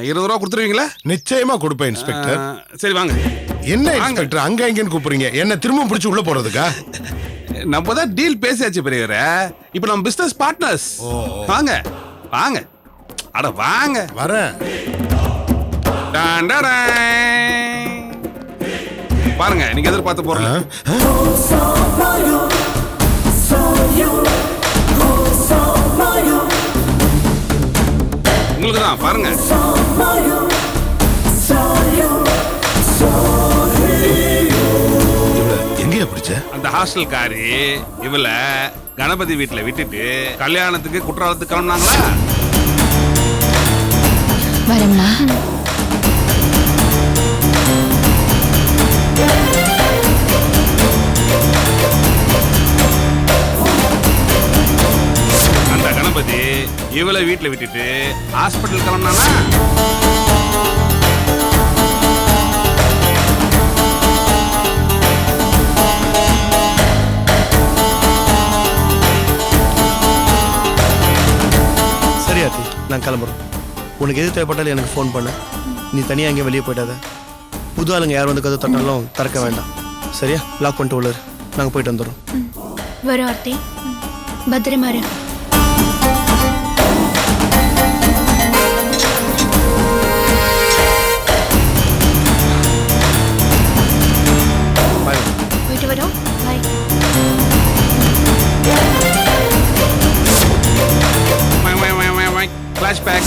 20 ரூபா கொடுத்துருவீங்களா? நிச்சயமா கொடுப்பேன் இன்ஸ்பெக்டர். சரி வாங்க. என்ன இன்ஸ்பெக்டர் அங்க இங்கன்னு கூப்பிடுறீங்க? என்ன திரும்ப பிடிச்சி உள்ள போறதுக்கா? நம்ம தான் டீல் பேசியாச்சு பெரியவரே. இப்போ நம்ம பிசினஸ் பார்ட்னர்ஸ். வாங்க வாங்க, அட வாங்க. வரேன். பாருங்க, நீங்க எதிர்பார்த்த பொருள். உங்களுக்கு தான் பாருங்க. எங்கேயா பிடிச்ச? அந்த ஹாஸ்டல் காரி இவள கணபதி வீட்டுல விட்டுட்டு கல்யாணத்துக்கு குற்றாலத்துக்கு கிளம்பினாங்களா? வரேம்மா. அந்த கணபதி இவளை வீட்டுல விட்டுட்டு ஹாஸ்பிட்டல் கிளம்பினானா? சரியாத்தி, நான் கிளம்புறோம். உனக்கு எது தேவைப்பட்டாலும் எனக்கு ஃபோன் பண்ண. நீ தனியாக எங்கேயும் வெளியே போயிட்டாத. புது ஆளுங்க யார் வந்து கதை தட்டாலும் திறக்க வேண்டாம். சரியா? லாக் பண்ணிட்டு உள்ளாரு. நாங்கள் போயிட்டு வந்துடுறோம். வரோம் ஆர்த்தி. பத்திரமா இரு. போயிட்டு வரோம். பாய். Flashback.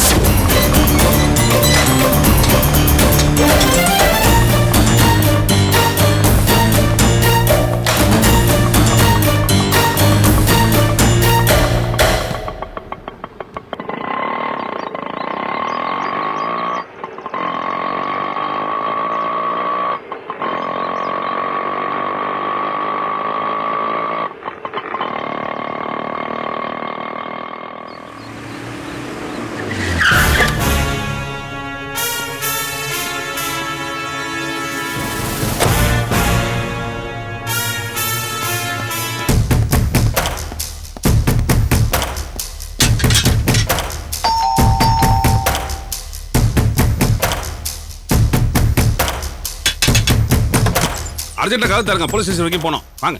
அர்ஜென்ட்டா கதவு தரங்க. போலீஸ் ஸ்டேஷன் வரைக்கும் போனோம். வாங்க.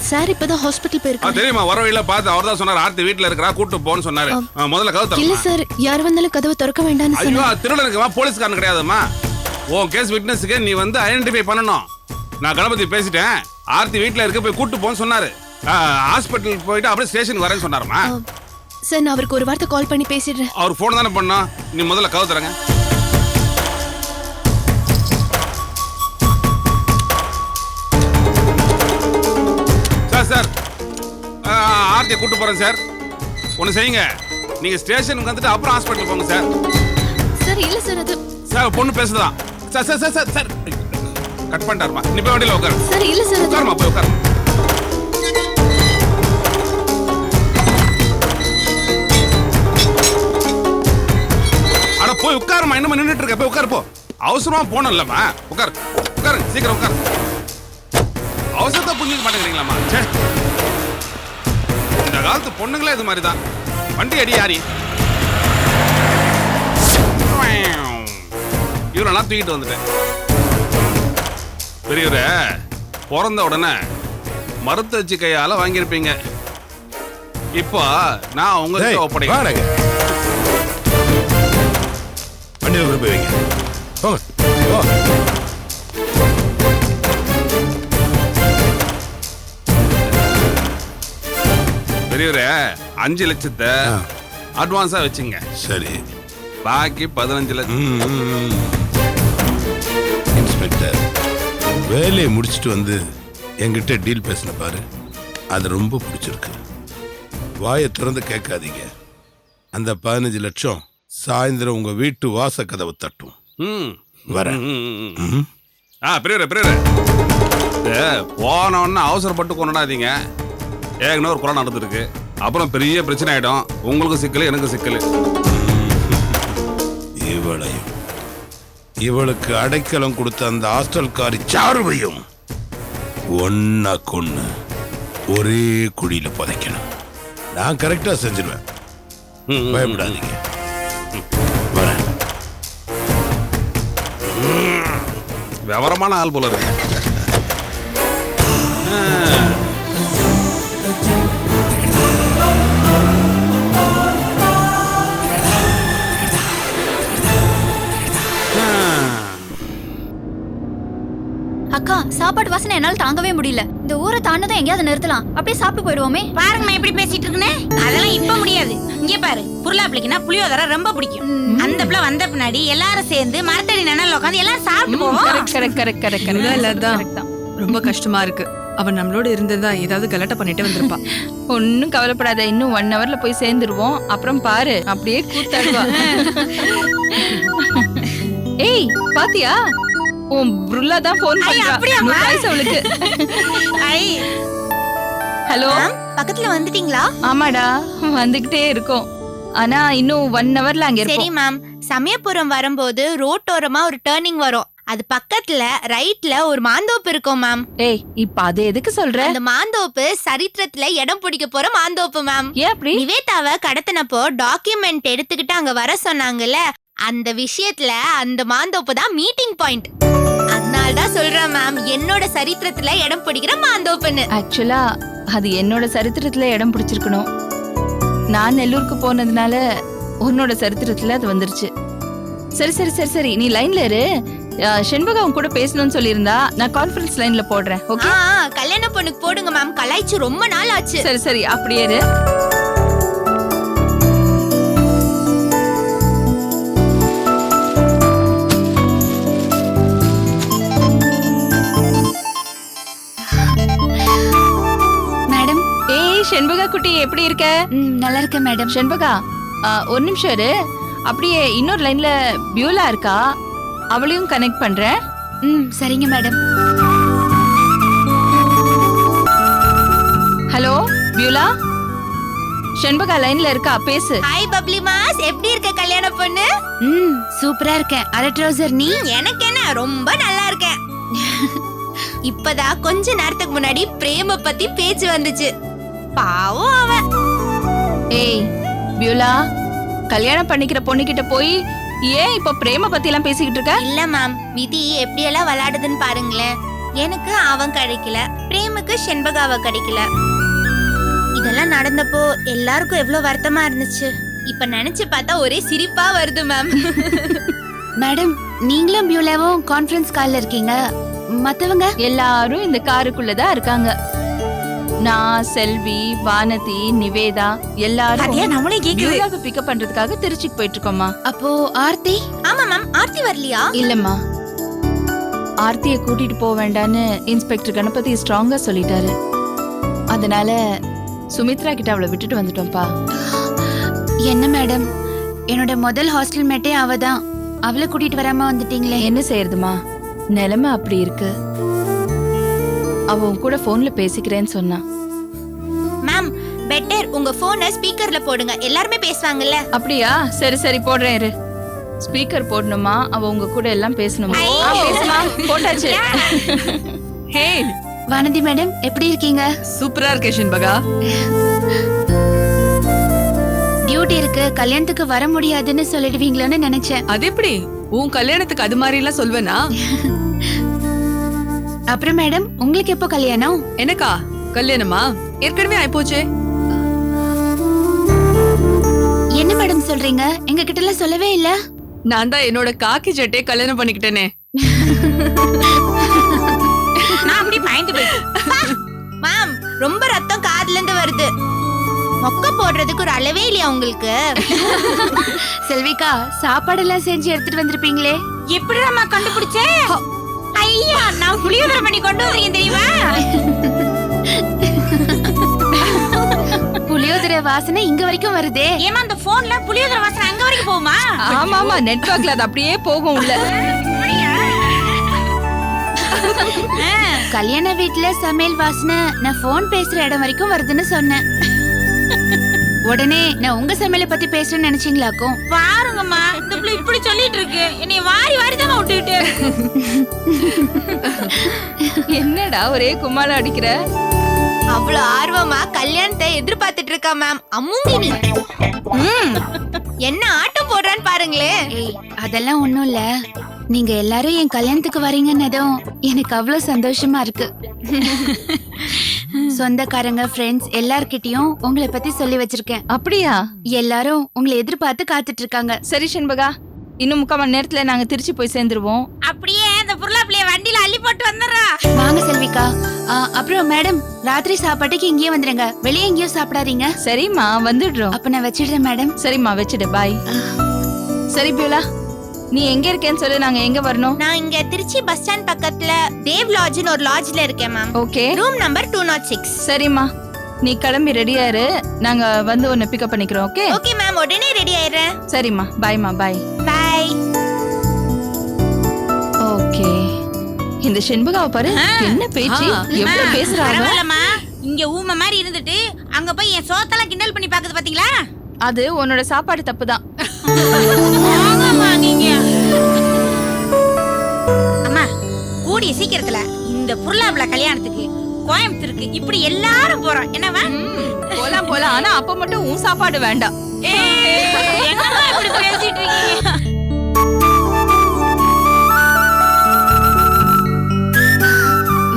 சார் இப்பதான் ஹாஸ்பிடல் போயிருக்காங்க. தெரியுமா? வர வழியில பார்த்து அவர் தான் சொன்னார் ஆர்த்தி வீட்ல இருக்கறா, கூட்டி போன்னு சொன்னாரு. முதல்ல கதவு தரங்க. இல்ல சார், யார் வந்தாலும் கதவு திறக்க வேண்டாம்னு சொன்னாங்க. ஐயோ, திருடனுக்கு போலீஸ்காரன் கிடையாதுமா. உன் கேஸ் விட்னஸ்க்கு நீ வந்து ஐடென்டிஃபை பண்ணணும். நான் கணபதி பேசிட்டேன். ஆர்த்தி வீட்ல இருக்க, போய் கூட்டி போன்னு சொன்னாரு. ஹாஸ்பிடல் போயிட்டு அப்படியே ஸ்டேஷனுக்கு வரேன்னு சொன்னாருமா. சார், நான் அவருக்கு ஒரு வார்த்தை கால் பண்ணி பேசிடுறேன். அவர் போன் தானே பண்ணோம். நீ முதல்ல கதவு தரங்க. சார், ஆர்த்தியை கூட்டு போறேன் சார். ஒண்ணு செய்யுங்க, நீங்க ஸ்டேஷனுக்கு வந்துட்டு அப்புறம் ஹாஸ்பிடல் போங்க சார். சார் இல்ல சார், அது சார் பொண்ணு பேசுதான். Sir sir sir sir cut பண்ணிட்டாருமா. நீ போய் வண்டியில உட்காரு. சார் இல்ல சார், உட்காருமா, போய் உட்காரு. அட போய் உட்காருமா, என்னமா நின்றுட்டு இருக்க? போய் உட்காரு போ. அவசரமா போனோம் இல்லம்மா. உட்காரு உட்காரு, சீக்கிரம் உட்காரு. அவசரத்தை புரிஞ்சுக்க மாட்டேங்கிறீங்களாம்மா? இந்த காலத்து பொண்ணுங்களே இது மாதிரி தான். வண்டி அடி யாரி இவரெல்லாம் தூக்கிட்டு வந்துட்டேன். பெரியவரே, பிறந்த உடனே மருத்துவ வச்சு கையால வாங்கியிருப்பீங்க. இப்போ நான் உங்ககிட்ட ஒப்படைக்கிறேன். வண்டியில் கொண்டு போய் வைங்க. போங்க. பெரியவரே, 5 லட்சத்தை அட்வான்ஸா வச்சுங்க. சரி, பாக்கி 15 லட்சம். இன்ஸ்பெக்டர், வேலையை முடிச்சுட்டு வந்து என்கிட்ட டீல் பேசின பாரு, அது ரொம்ப பிடிச்சிருக்கு. வாயை திறந்து கேட்காதீங்க. அந்த 15 லட்சம் சாயந்தரம் உங்க வீட்டு வாச கதவை தட்டும். வரேன். பெரியவரே, போனோன்னு அவசரப்பட்டு கொண்டாடாதீங்க. ஏற்கனவே ஒரு கொலை நடந்துருக்கு. அப்புறம் பெரிய பிரச்சனை ஆயிடும். உங்களுக்கு சிக்கல், எனக்கு சிக்கல். இவளுக்கு அடைக்கலம் கொடுத்த அந்த ஹாஸ்டல்காரி சாருவையும் ஒன்னா கொன்னு ஒரே குழியில புதைக்கணும். நான் கரெக்டா செஞ்சிருவேன். பயப்படாதீங்க. வரேன். விவரமான ஆள் போல இருக்கு. அக்கா சாப்பாடு வாசனை என்னால தாங்கவே முடியல. இந்த ஊரை தாண்டதும் எங்கேயாவது நிறுத்தலாம், அப்படியே சாப்பிட்டு போயிடுவோமே. பாருங்கம்மா எப்படி பேசிட்டு இருக்குன்னு. அதெல்லாம் இப்ப முடியாது. இங்க பாரு, புருளா பிள்ளைக்குன்னா புளியோதரை ரொம்ப பிடிக்கும். அந்த பிள்ளை வந்த பின்னாடி எல்லாரும் சேர்ந்து மரத்தடி நிழல்ல உட்காந்து எல்லாரும் சாப்பிட்டு போவோம். ரொம்ப கஷ்டமா இருக்கு. அவன் நம்மளோட இருந்ததா ஏதாவது கலட்ட பண்ணிட்டு வந்திருப்பா. ஒன்னும் கவலைப்படாத, இன்னும் 1 ஹவர்ல போய் சேர்ந்துருவோம். அப்புறம் பாரு அப்படியே கூத்தாடுவா. ஏய் பாத்தியா, உன் புருல்லா தான் போன் பண்றா. அவளுக்கு ஹலோ, பக்கத்துல வந்துட்டீங்களா? ஆமாடா வந்துகிட்டே இருக்கோம். ஆனா இன்னும் 1 ஹவர்ல அங்க சரி இருப்போம். மேம், சமயபுரம் வரும்போது ரோட்டோரமா ஒரு டர்னிங் வரும். அது பக்கத்துல ரைட்ல ஒரு மாந்தோப்பு இருக்கும் மேம். ஏய் இப்ப அது எதுக்கு சொல்ற? அந்த மாந்தோப்பு சரித்திரத்துல இடம் பிடிக்க போற மாந்தோப்பு மேம். ஏன் அப்படி? நிவேதாவை கடத்தினப்போ டாக்குமெண்ட் எடுத்துக்கிட்டு அங்க வர சொன்னாங்கல்ல, அந்த விஷயத்துல அந்த மாந்தோப்பு தான் மீட்டிங் பாயிண்ட். அதனாலதான் சொல்றேன் மேம், என்னோட சரித்திரத்துல இடம் பிடிக்கிற மாந்தோப்புன்னு. ஆக்சுவலா அது என்னோட சரித்திரத்துல இடம் பிடிச்சிருக்கணும். நான் நெல்லூருக்கு போனதுனால உன்னோட சரித்திரத்துல அது வந்துருச்சு. சரி சரி சரி சரி, நீ லைன்ல இரு. செண்பகா உன் கூட பேசணும்னு சொல்லியிருந்தா, நான் கான்ஃபரன்ஸ் லைன்ல போடுறேன். ஓகே, கல்யாண பொண்ணுக்கு போடுங்க மேம், கலாய்ச்சி ரொம்ப நாள் ஆச்சு. சரி சரி அப்படியே இரு. மேடம். ஏய் செண்பகா குட்டி, எப்படி இருக்க? நல்லா இருக்கேன் மேடம். செண்பகா, 1 நிமிஷம் இரு. அப்படியே இன்னொரு லைன்ல பியூலா இருக்கா, அவளையும் கனெக்ட் பண்றேன். சரிங்க மேடம். ஹலோ பியூலா, செண்பகா லைன்ல இருக்கா, பேசு. ஹாய் பப்ளி மாஸ், எப்படி இருக்க கல்யாண பொண்ணு? சூப்பரா இருக்கேன். அரை ட்ரவுசர் நீ? எனக்கு என்ன, ரொம்ப நல்லா இருக்கேன். இப்பதான் கொஞ்ச நேரத்துக்கு முன்னாடி பிரேம பத்தி பேச்சு வந்துச்சு. பாவம் அவன். ஏய் பியூலா, கல்யாணம் பண்ணிக்கிற பொண்ணு கிட்ட போய் ஏன் இப்ப பிரேம பத்தி எல்லாம் பேசிக்கிட்டு இருக்க? இல்ல மேம், விதி எப்படி எல்லாம் விளையாடுதுன்னு பாருங்களேன். எனக்கு அவன் கிடைக்கல, பிரேமுக்கு செண்பகாவ கிடைக்கல. இதெல்லாம் நடந்தப்போ எல்லாருக்கும் எவ்வளவு வருத்தமா இருந்துச்சு. இப்ப நினைச்சு பார்த்தா ஒரே சிரிப்பா வருது மேம். மேடம், நீங்களும் பியூலாவும் கான்ஃபரன்ஸ் கால்ல இருக்கீங்க, மத்தவங்க எல்லாரும் இந்த காருக்குள்ளதான் இருக்காங்க. நான், செல்வி, வானதி, நிவேதா எல்லாரும் நம்மளே கேக்குது. பியூலாவை பிக்கப் பண்றதுக்காக திருச்சிக்கு போயிட்டு இருக்கோமா. அப்போ ஆர்த்தி? ஆமா மேம், ஆர்த்தி வரலையா? இல்லம்மா, ஆர்த்தியை கூட்டிட்டு போக வேண்டான்னு இன்ஸ்பெக்டர் கணபதி ஸ்ட்ராங்கா சொல்லிட்டாரு. அதனால சுமித்ரா கிட்ட அவளை விட்டுட்டு வந்துட்டோம்ப்பா. என்ன மேடம், என்னோட முதல் ஹாஸ்டல் மேட்டே அவதான், அவளை கூட்டிட்டு வராம வந்துட்டீங்களே. என்ன செய்யறதுமா, நிலைமை அப்படி இருக்கு. அவ உன் கூட போன்ல பேசிக்கிறேன்னு சொன்னா. மேம், பெட்டர் உங்க போனை ஸ்பீக்கர்ல போடுங்க, எல்லாருமே பேசுவாங்கல்ல. அப்படியா? சரி சரி போடுறேன் இரு. ஸ்பீக்கர் போடணுமா? அவ உங்க கூட எல்லாம் பேசணுமா? பேசுமா, போட்டாச்சு. ஹே வானதி மேடம், எப்படி இருக்கீங்க? சூப்பரா இருக்கே செண்பகா. டியூட்டி இருக்கு, கல்யாணத்துக்கு வர முடியாதுன்னு சொல்லிடுவீங்களோன்னு நினைச்சேன். அது எப்படி? உன் கல்யாணத்துக்கு அது மாதிரி எல்லாம் சொல்வேனா? அப்புறம் மேடம், உங்களுக்கு எப்போ கல்யாணம்? எனக்கா கல்யாணமா? ஏற்கனவே ஆயிப்போச்சே. என்ன மேடம் சொல்றீங்க? எங்க கிட்ட எல்லாம் சொல்லவே இல்ல. நான் தான் என்னோட காக்கி சட்டையை கல்யாணம் பண்ணிக்கிட்டேனே. நான் அப்படி பயந்து போயிட்டேன். மேம், ரொம்ப ரத்தம் காதுல இருந்து வருது. மொக்க போடுறதுக்கு ஒரு அளவே இல்லையா உங்களுக்கு? செல்விகா, சாப்பாடு எல்லாம் செஞ்சு எடுத்துட்டு வந்திருப்பீங்களே, எப்படி நம்ம கண்டுபிடிச்சே? ஐயா, நான் புளியோதரை பண்ணி கொண்டு வந்தீங்க தெரியுமா? புளியோதரை வாசனை இங்க வரைக்கும் வருதே. ஏமா அந்த போன்ல புளியோதரை வாசனை அங்க வரைக்கும் போகுமா? ஆமா ஆமா, நெட்வொர்க்ல அது அப்படியே போகும் உள்ள. கல்யாண வீட்டுல சமையல் வாசனை நான் போன் பேசுற இடம் வரைக்கும் வருதுன்னு சொன்னேன். உடனே நான் உங்க சமையலை பத்தி பேசுறேன்னு நினைச்சீங்களாக்கும். பாருங்கம்மா, இந்த பிள்ளை இப்படி சொல்லிட்டு இருக்கு. என்னை வாரி வாரி தான் விட்டுக்கிட்டே. என்னடா ஒரே கும்மாளம் அடிக்கிற? அவ்வளவு ஆர்வமா கல்யாணத்தை எதிர்பார்த்துட்டு இருக்கா மேம். அம்முங்கி நீ என்ன ஆட்டம் போடுறான்னு பாருங்களே. அதெல்லாம் ஒண்ணும் இல்ல, நீங்க எல்லாரும் என் கல்யாணத்துக்கு வரீங்கன்னதும் எனக்கு அவ்வளவு சந்தோஷமா இருக்கு. சொந்தக்காரங்க, ஃப்ரெண்ட்ஸ் எல்லார்கிட்டயும் உங்களை பத்தி சொல்லி வச்சிருக்கேன். அப்படியா? எல்லாரும் உங்களை எதிர்பார்த்து காத்துட்டு இருக்காங்க. சரி செண்பகா, இன்னும் 3/4 மணி நேரத்துல நாங்க திருச்சி போய் சேர்ந்துருவோம். அப்படியே அந்த புருளாப்பிள்ளைய வண்டியில அள்ளி போட்டு வந்துடுறா. வாங்க செல்விக்கா. அப்புறம் மேடம், ராத்திரி சாப்பாட்டுக்கு இங்கேயே வந்துருங்க, வெளியே எங்கேயும் சாப்பிடாதீங்க. சரிம்மா, வந்துடுறோம். அப்ப நான் வச்சிடுறேன் மேடம். சரிம்மா, வச்சுடு. பாய். சரி பியூலா, நீ எங்க இருக்கேன்னு சொல்லு, நாங்க எங்க வரணும்? நான் இங்க திருச்சி பஸ் ஸ்டாண்ட் பக்கத்துல தேவ் லாட்ஜ்னு ஒரு லாட்ஜ்ல இருக்கேன் மேம். Okay, room number 206. சரிம்மா, நீ கிளம்பி ரெடியா இரு, நாங்க வந்து உன்னை பிக்கப் பண்ணிக்கிறோம். ஓகே ஓகே மேம், உடனே ரெடி ஆயிடுறேன். சரிம்மா, பாய்மா. Bye bye. ஓகே, இந்த செண்பகாவை பாரு, என்ன பேச்சு, எவ்வளவு பேசுறாங்க. பரவாயில்லம்மா, இங்க ஊமை மாதிரி இருந்துட்டு அங்க போய் என் சோத்தெல்லாம் கிண்டல் பண்ணி பாக்குது பாத்தீங்களா? அது உன்னோட சாப்பாடு தப்பு தான். நீங்க அம்மா, கூடிய சீக்கிரத்துல இந்த புருளாப்புல கல்யாணத்துக்கு கோயம்புத்தூருக்கு இப்படி எல்லாரும் போறோம். என்னவா? போலாம் போலாம், ஆனா அப்ப மட்டும் உன் சாப்பாடு வேண்டாம். என்னம்மா இப்படி பேசிட்டு இருக்கீங்க?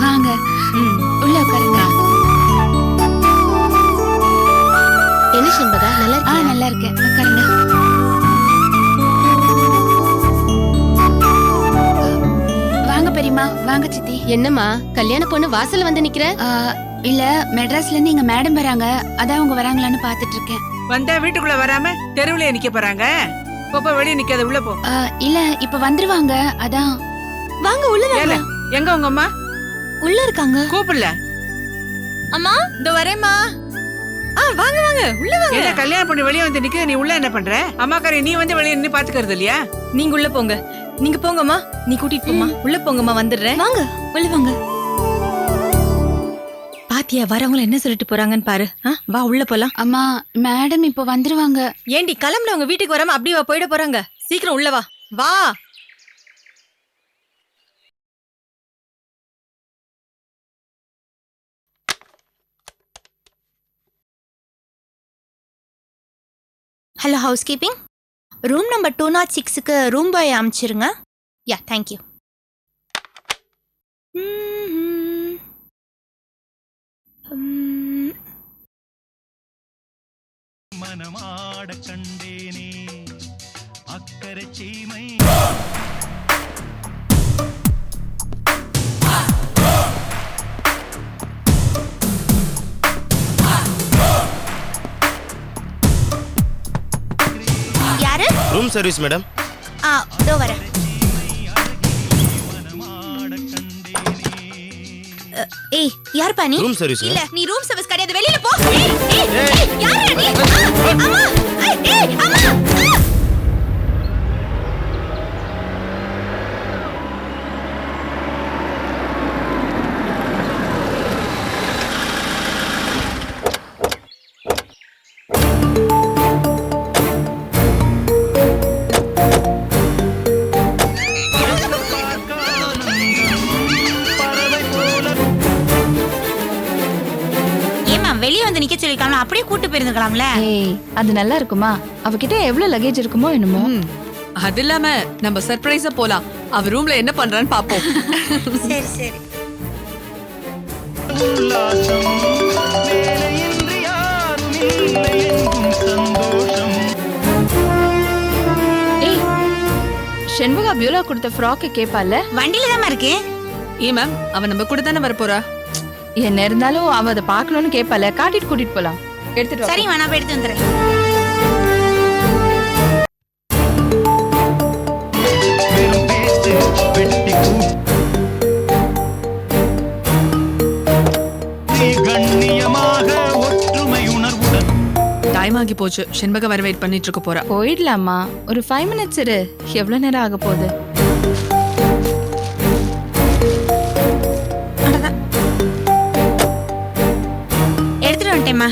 வாங்க, உள்ள உட்காருங்க. என்ன செண்பகா, நல்லா இருக்கியா? நல்லா இருக்கேன், உட்காருங்க. வாங்க பெரியம்மா, வாங்க சித்தி. என்னம்மா, கல்யாண பொண்ணு வாசல்ல வந்து நிக்கிற? இல்ல, மெட்ராஸ்ல இருந்து இங்க மேடம் வராங்க, அதான் அவங்க வராங்களான்னு பாத்துட்டு இருக்கேன். வந்தா வீட்டுக்குள்ள வராம தெருவுல நிக்க போறாங்க. போப்ப வெளிய நிக்காத, உள்ள போ. இல்ல, இப்ப வந்துருவாங்க, அதான். வாங்க உள்ள ஏல, எங்க உங்க அம்மா? உள்ள இருக்காங்க. கூப்பிடல. அம்மா, இந்த வரேம்மா. வாங்க வாங்க, உள்ள வாங்க. என்ன கல்யாணம் பண்ணி வெளிய வந்து நிக்க, நீ உள்ள என்ன பண்ற? அம்மாக்காரி நீ வந்து வெளிய நின்னு பாத்துக்கிறது இல்லையா? நீங்க உள்ள போங்க. நீங்க போங்கம்மா, நீ கூட்டிட்டு போமா. உள்ள போங்கம்மா, வந்துடுறேன். வாங்க, உள்ள வாங்க. பாத்தியா, வரவங்கள என்ன சொல்லிட்டு போறாங்கன்னு பாரு. வா உள்ள போலாம். அம்மா, மேடம் இப்ப வந்துருவாங்க. ஏண்டி கிளம்புனவங்க வீட்டுக்கு வராம அப்படியே போயிட போறாங்க? சீக்கிரம் உள்ள வா. வா. Hello, housekeeping. Room number 206க்கு ரூம் பாய் அனுப்பிச்சிருங்க. Yeah, thank you. மனமாட கண்டேனே அக்கறை சீமை. யாரு? Room service madam. இதோ வரேன். ஏய், யார் பானி? Room service. இல்ல, நீ ரூம் சர்வீஸ் கிடையாது, வெளியில போ. ஏய், யாரா நீ? அம்மா, அம்மா. வெளியே வந்து நிக்க சொல்லிருக்காங்க, அப்படியே கூட்டு போயிருந்துக்கலாம்ல. ஏய், அது நல்லா இருக்குமா? அவகிட்ட எவ்வளவு லக்கேஜ் இருக்குமோ என்னமோ. அது இல்லாம நம்ம சர்ப்ரைஸா போலாம். அவ ரூம்ல என்ன பண்றான்னு பாப்போம். சரி சரி. உல்லாசம் வேலையின்றி யாரும் இல்லை எங்கும் சந்தோஷம். ஏய், செண்பகா பியூலா கொடுத்த ஃப்ராக் கேப்பால? வண்டியில தான் இருக்கு. ஏ மேம், அவ நம்ம கூட தானே வர போறா. என்ன இருந்தாலும் அவ அதை பாக்கணும்னு கேப்பால, காட்டிட்டு கூட்டிட்டு போலாம். எடுத்துட்டு வா. சரி, நான் போய் எடுத்து வந்துறேன். வெறும் பேச்சு வெட்டி கண்ணியமாக ஒற்றுமை உணர்வுடன். டைம் ஆகி போச்சு. செண்பக வர வெயிட் பண்ணிட்டு இருக்க போறா. போயிடலாமா? ஒரு 5 மினிட்ஸ் இரு. எவ்வளவு நேரம் ஆக போகுது? எடுத்துட்டு வந்துட்டேம்மா.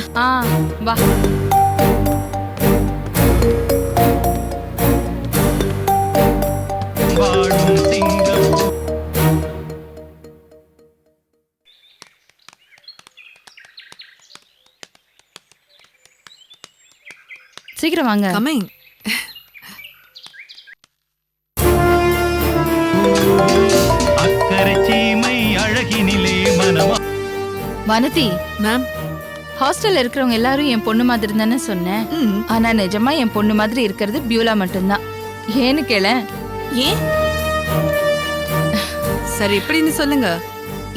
வா. வாழும் சிங்கம். சீக்கிரம் வாங்க. கமிங். வனதி, மேம். ஹாஸ்டல்ல இருக்கிறவங்க எல்லாரும் என் பொண்ணு மாதிரி தானே சொன்னேன். ஆனா நிஜமா என் பொண்ணு மாதிரி இருக்கிறது பியூலா மட்டும்தான். ஏன்னு கேள. ஏன்? சரி, எப்படின்னு சொல்லுங்க.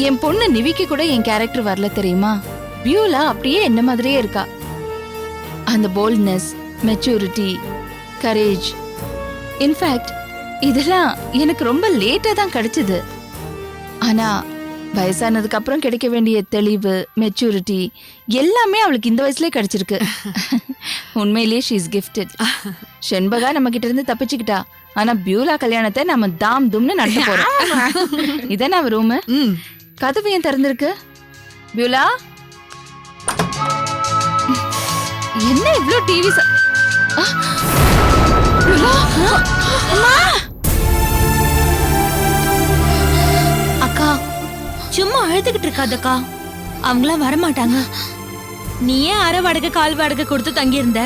என் பொண்ணு நிவிக்கு கூட என் கேரக்டர் வரல தெரியுமா? பியூலா அப்படியே என்ன மாதிரியே இருக்கா. அந்த போல்ட்னஸ், மெச்சூரிட்டி, கரேஜ், இன்ஃபேக்ட் இதெல்லாம் எனக்கு ரொம்ப லேட்டா தான் கிடைச்சது. ஆனா வயசானதுக்கு அப்புறம் கிடைக்க வேண்டிய தெளிவு, மெச்சூரிட்டி எல்லாமே அவளுக்கு இந்த வயசுலயே கிடைச்சிருக்கு. உண்மையிலேயே ஷீ இஸ் கிஃப்டட். செண்பகா நம்ம கிட்ட இருந்து தப்பிச்சுக்கிட்டா. ஆனா பியூலா கல்யாணத்தை நம்ம தாம் தும்னு நடத்த போறோம். இதான அவ ரூம். கதவு ஏன் திறந்திருக்கு? பியூலா, என்ன இவ்ளோ டிவி அக்கா சும்மா அழுதுகிட்டு இருக்காதக்கா, அவங்களாம் வரமாட்டாங்க. நீ ஏன் அரை வாடகை கால் வாடகை கொடுத்து தங்கியிருந்த?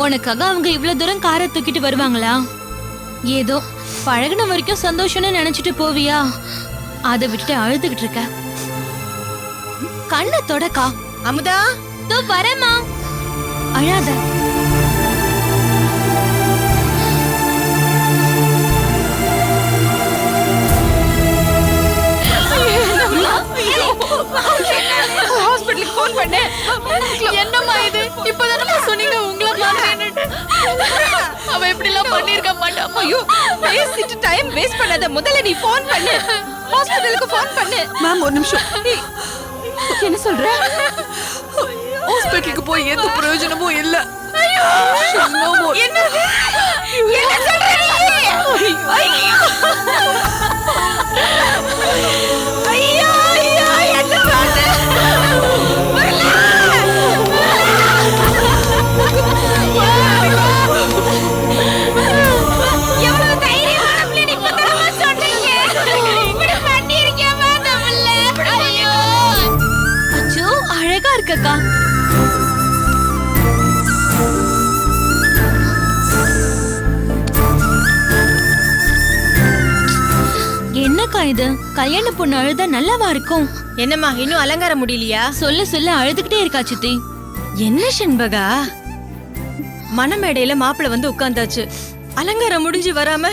உனக்காக அவங்க இவ்வளவு தூரம் காரை தூக்கிட்டு வருவாங்களா? ஏதோ பழகுன வரைக்கும் சந்தோஷம்னு நினைச்சிட்டு போவியா? அதை விட்டுட்டு அழுதுகிட்டு இருக்க. கண்ணை தொடக்கா. அமுதா, தோ வரேம்மா. அழாத. ஹாஸ்பிடலுக்கு ஃபோன் பண்ணு. என்னம்மா இது? இப்பதானே சொன்னீங்க உங்கள மாதிரின்னு. அவ இப்படி எல்லாம் பண்ணிருக்க மாட்டா. ஐயோ, பேசிட்டு டைம் வேஸ்ட் பண்ணாத. முதல்ல நீ ஃபோன் பண்ணு. ஹாஸ்பிடலுக்கு ஃபோன் பண்ணு. மேம், ஒரு நிமிஷம். என்ன சொல்ற? ஹாஸ்பிட்டலுக்கு போய் எந்த பிரயோஜனமும் இல்ல. ஐயோ, என்னது? என்ன சொல்ற நீ? ஐயோ, ஐயோ, ஐயோ, என்ன பண்ணு? எவ்வளவு தைரியமான பிள்ளை நீ இப்பதானமா சொன்னீங்க. இப்படி பண்ணிருக்கேமா தமிழ்ல. ஐயோ, அச்சோ, அழகா இருக்கக்கா. என்னக்கா இது? கல்யாண பொண்ணு அழுதா நல்லாவா இருக்கும்? என்னம்மா இன்னும் அலங்காரம் முடியலையா? சொல்ல சொல்ல அழுதுகிட்டே இருக்கா சித்தி. என்ன செண்பகா, மணமேடையில மாப்பிள்ள வந்து உட்கார்ந்தாச்சு. அலங்காரம் முடிஞ்சு வராம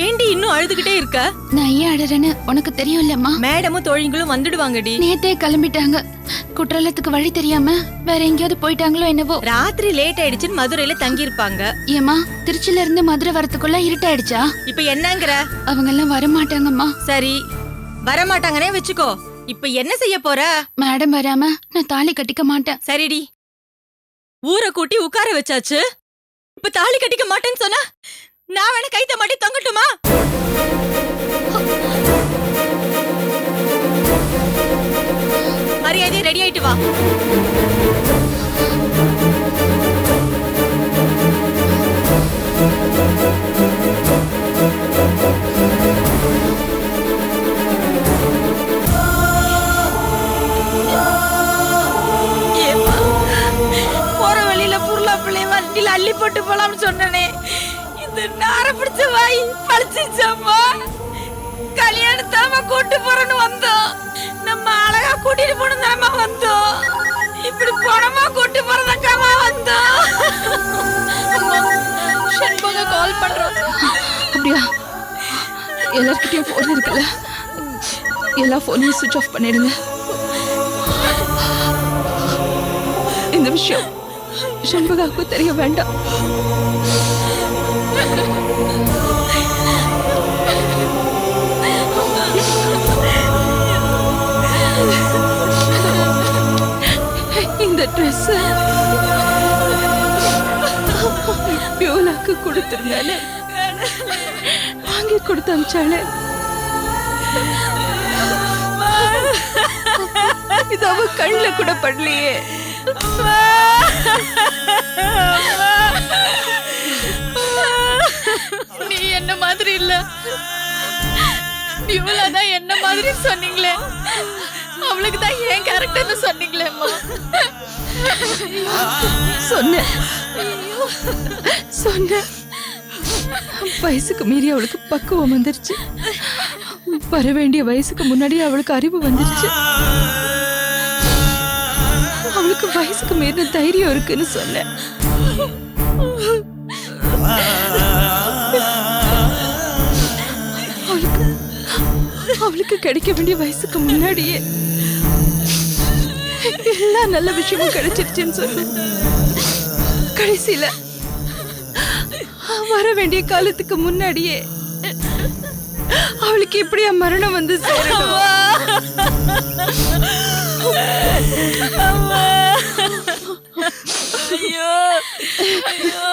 ஏண்டி இன்னும் அழுதுகிட்டே இருக்க? நான் ஏன் அழறேன்னு உனக்கு தெரியும்லம்மா. மேடமும் தோழிங்களும் வந்துடுவாங்கடி. நேத்தே கிளம்பிட்டாங்க. குற்றாலத்துக்கு வழி தெரியாம வேற எங்கேயாவது போயிட்டாங்களோ என்னவோ. ராத்திரி லேட் ஆயிடுச்சுன்னு மதுரையில தங்கி இருப்பாங்க. ஏமா, திருச்சில இருந்து மதுரை வரதுக்குள்ள இருட்டாயிடுச்சா? இப்ப என்னங்கற? அவங்க எல்லாம் வரமாட்டாங்கம்மா. சரி, வரமாட்டாங்கனே வெச்சுக்கோ. இப்ப என்ன செய்ய போற? மேடம் வராம நான் தாலி கட்டிக்க மாட்டேன். சரிடி, ஊரை கூட்டி உட்கார வச்சாச்சு. இப்ப தாலி கட்டிக்க மாட்டேன்னு சொன்னா நான் வேணா கைத்த மாட்டி தொங்கட்டுமா? மரியாதை ரெடி ஆயிட்டு வா. போற வழியில புருளா பிள்ளை வண்டியில அள்ளி போட்டு போலாம்னு சொன்னனே, இந்த நார பிடிச்ச வாய் பழிச்சிச்சம்மா. கல்யாணத்தாம கூட்டு போறன்னு வந்தோம். நம்ம அழகா கூட்டிட்டு போனதாமா வந்தோம். இப்படி பணமா கூட்டு போறதுக்காமா வந்தோம். செண்பக கால் பண்றோம். அப்படியா? எல்லார்கிட்டயும் போன் இருக்குல்ல, எல்லா போனையும் சுவிட்ச் ஆஃப் பண்ணிடுங்க. இந்த விஷயம் செண்பகாவுக்கு தெரிய வேண்டாம். இந்த ட்ரெஸ் பியூலாக்கு கொடுத்திருந்தாலே வாங்கி கொடுத்து அனுப்பிச்சாலே. இது அவ கண்ணுல கூட படலையே. நீ என்ன மாதிரி இல்ல, பியூலா தான் என்ன மாதிரி சொன்னீங்களே. அவளுக்கு தான் ஏன் கேரக்டர்னு சொன்னீங்களேம்மா. சொன்னேன் சொன்னேன். வயசுக்கு மீறி அவளுக்கு பக்குவம் வந்துருச்சு. வர வேண்டிய வயசுக்கு முன்னாடி அவளுக்கு அறிவு வந்துருச்சு. அவளுக்கு வயசுக்கு மீறின தைரியம் இருக்குன்னு சொன்னேன். அவளுக்கு கிடைக்க வேண்டிய வயசுக்கு முன்னாடியே எல்லா நல்ல விஷயமும் கிடைச்சிருச்சுன்னு சொன்ன. கடைசியில வர வேண்டிய காலத்துக்கு முன்னாடியே அவளுக்கு இப்படியா மரணம் வந்து சேரணும்? ஐயோ ஐயோ